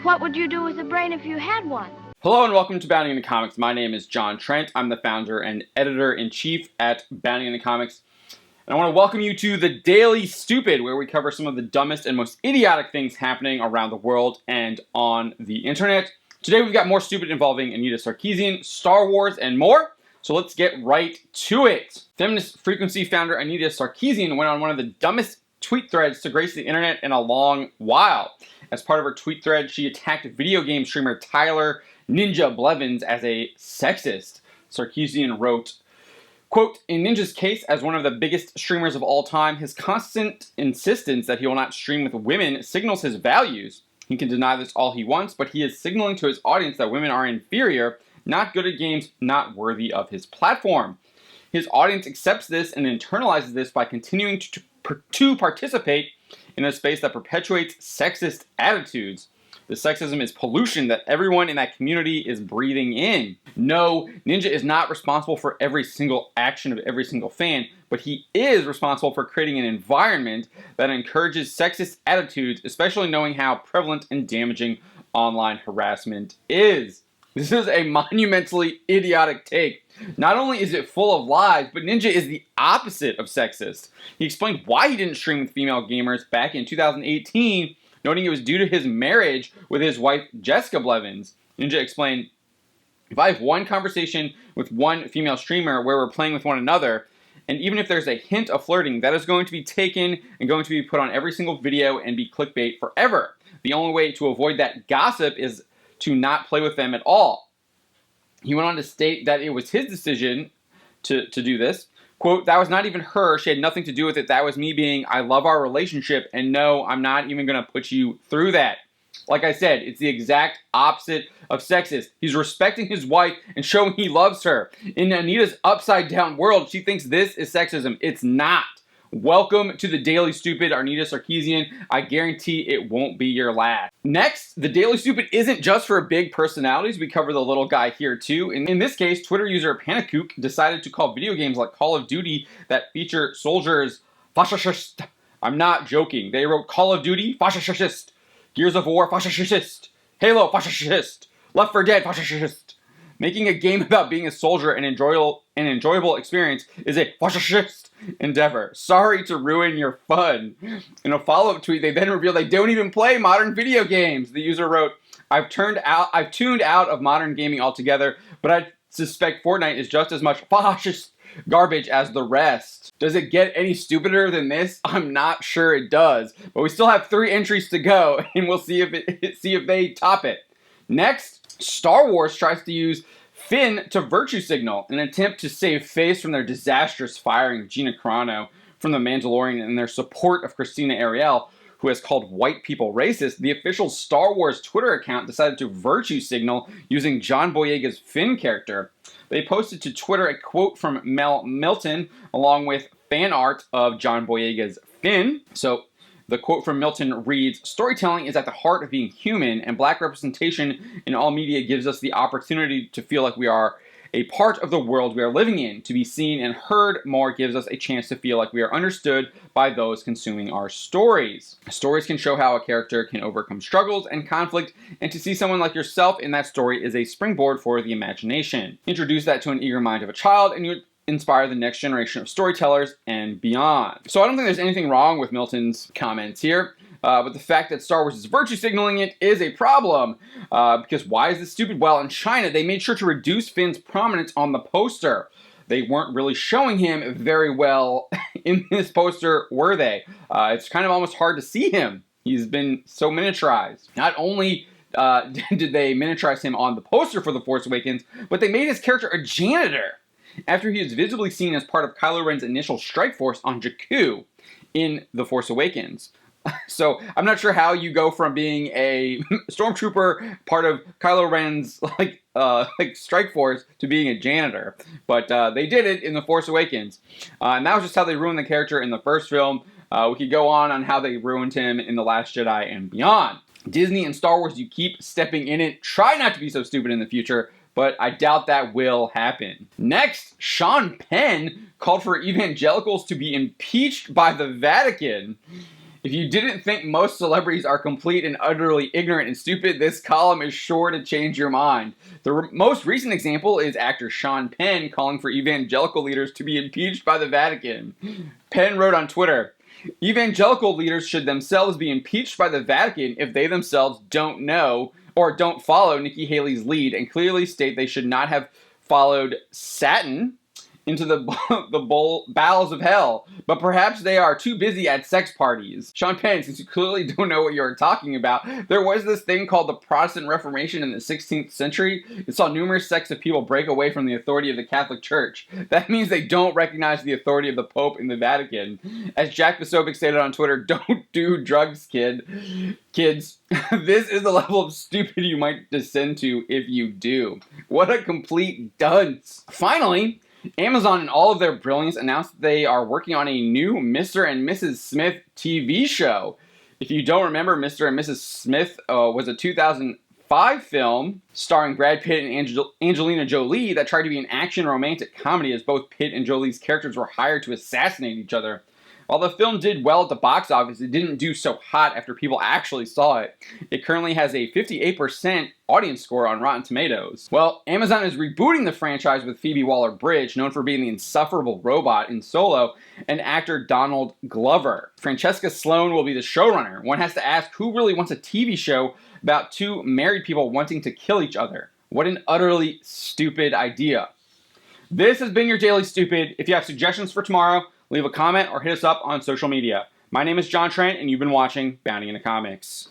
What would you do with a brain if you had one? Hello and welcome to Bounding into Comics. My name is John Trent. I'm the founder and editor-in-chief at Bounding into Comics. And I want to welcome you to the Daily Stupid, where we cover some of the dumbest and most idiotic things happening around the world and on the internet. Today we've got more stupid involving Anita Sarkeesian, Star Wars, and more. So let's get right to it. Feminist Frequency founder Anita Sarkeesian went on one of the dumbest tweet threads to grace the internet in a long while. As part of her tweet thread, she attacked video game streamer Tyler Ninja Blevins as a sexist. Sarkeesian wrote, quote, "In Ninja's case, as one of the biggest streamers of all time, his constant insistence that he will not stream with women signals his values. He can deny this all he wants, but he is signaling to his audience that women are inferior, not good at games, not worthy of his platform. His audience accepts this and internalizes this by continuing to participate in a space that perpetuates sexist attitudes. The sexism is pollution that everyone in that community is breathing in. No, Ninja is not responsible for every single action of every single fan, but he is responsible for creating an environment that encourages sexist attitudes, especially knowing how prevalent and damaging online harassment is." This is a monumentally idiotic take. Not only is it full of lies, but Ninja is the opposite of sexist. He explained why he didn't stream with female gamers back in 2018, noting it was due to his marriage with his wife, Jessica Blevins. Ninja explained, "If I have one conversation with one female streamer where we're playing with one another, and even if there's a hint of flirting, that is going to be taken and going to be put on every single video and be clickbait forever. The only way to avoid that gossip is to not play with them at all." He went on to state that it was his decision to do this. Quote, "That was not even her. She had nothing to do with it. That was me being, I love our relationship, and no, I'm not even going to put you through that." Like I said, it's the exact opposite of sexist. He's respecting his wife and showing he loves her. In Anita's upside down world, she thinks this is sexism. It's not. Welcome to the Daily Stupid, Anita Sarkeesian. I guarantee it won't be your last. Next, the Daily Stupid isn't just for big personalities. We cover the little guy here too. In this case, Twitter user Panakook decided to call video games like Call of Duty that feature soldiers fascist. I'm not joking. They wrote Call of Duty fascist, Gears of War fascist, Halo fascist, Left 4 Dead fascist. Making a game about being a soldier an enjoyable experience is a fascist endeavor. Sorry to ruin your fun. In a follow-up tweet, they then revealed they don't even play modern video games. The user wrote, I've tuned out of modern gaming altogether, but I suspect Fortnite is just as much fascist garbage as the rest." Does it get any stupider than this? I'm not sure it does, but we still have 3 entries to go, and we'll see if they top it. Next, Star Wars tries to use Finn to virtue signal, an attempt to save face from their disastrous firing of Gina Carano from The Mandalorian and their support of Christina Ariel, who has called white people racist. The official Star Wars Twitter account decided to virtue signal using John Boyega's Finn character. They posted to Twitter a quote from Mel Milton along with fan art of John Boyega's Finn. So the quote from Milton reads, "Storytelling is at the heart of being human, and Black representation in all media gives us the opportunity to feel like we are a part of the world we are living in. To be seen and heard more gives us a chance to feel like we are understood by those consuming our stories. Stories can show how a character can overcome struggles and conflict, and to see someone like yourself in that story is a springboard for the imagination. Introduce that to an eager mind of a child, and you inspire the next generation of storytellers and beyond." So I don't think there's anything wrong with Milton's comments here, but the fact that Star Wars is virtue signaling it is a problem. Because why is this stupid? Well, in China, they made sure to reduce Finn's prominence on the poster. They weren't really showing him very well in this poster, were they? It's kind of almost hard to see him. He's been so miniaturized. Not only did they miniaturize him on the poster for The Force Awakens, but they made his character a janitor after he was visibly seen as part of Kylo Ren's initial strike force on Jakku in The Force Awakens. So I'm not sure how you go from being a stormtrooper, part of Kylo Ren's strike force, to being a janitor. But they did it in The Force Awakens, and that was just how they ruined the character in the first film. We could go on how they ruined him in The Last Jedi and beyond. Disney and Star Wars, you keep stepping in it. Try not to be so stupid in the future, but I doubt that will happen. Next, Sean Penn called for evangelicals to be impeached by the Vatican. If you didn't think most celebrities are complete and utterly ignorant and stupid, this column is sure to change your mind. The most recent example is actor Sean Penn calling for evangelical leaders to be impeached by the Vatican. Penn wrote on Twitter, "Evangelical leaders should themselves be impeached by the Vatican if they themselves don't know or don't follow Nikki Haley's lead and clearly state they should not have followed Satan into the bowels of hell, but perhaps they are too busy at sex parties." Sean Penn, since you clearly don't know what you're talking about, there was this thing called the Protestant Reformation in the 16th century. It saw numerous sects of people break away from the authority of the Catholic Church. That means they don't recognize the authority of the Pope in the Vatican. As Jack Posobiec stated on Twitter, "Don't do drugs, kids. This is the level of stupid you might descend to if you do." What a complete dunce. Finally, Amazon, in all of their brilliance, announced that they are working on a new Mr. and Mrs. Smith TV show. If you don't remember, Mr. and Mrs. Smith was a 2005 film starring Brad Pitt and Angelina Jolie that tried to be an action romantic comedy as both Pitt and Jolie's characters were hired to assassinate each other. While the film did well at the box office, it didn't do so hot after people actually saw it. It currently has a 58% audience score on Rotten Tomatoes. Well, Amazon is rebooting the franchise with Phoebe Waller-Bridge, known for being the insufferable robot in Solo, and actor Donald Glover. Francesca Sloan will be the showrunner. One has to ask, who really wants a TV show about two married people wanting to kill each other? What an utterly stupid idea. This has been your Daily Stupid. If you have suggestions for tomorrow, leave a comment or hit us up on social media. My name is John Trent, and you've been watching Bounding into Comics.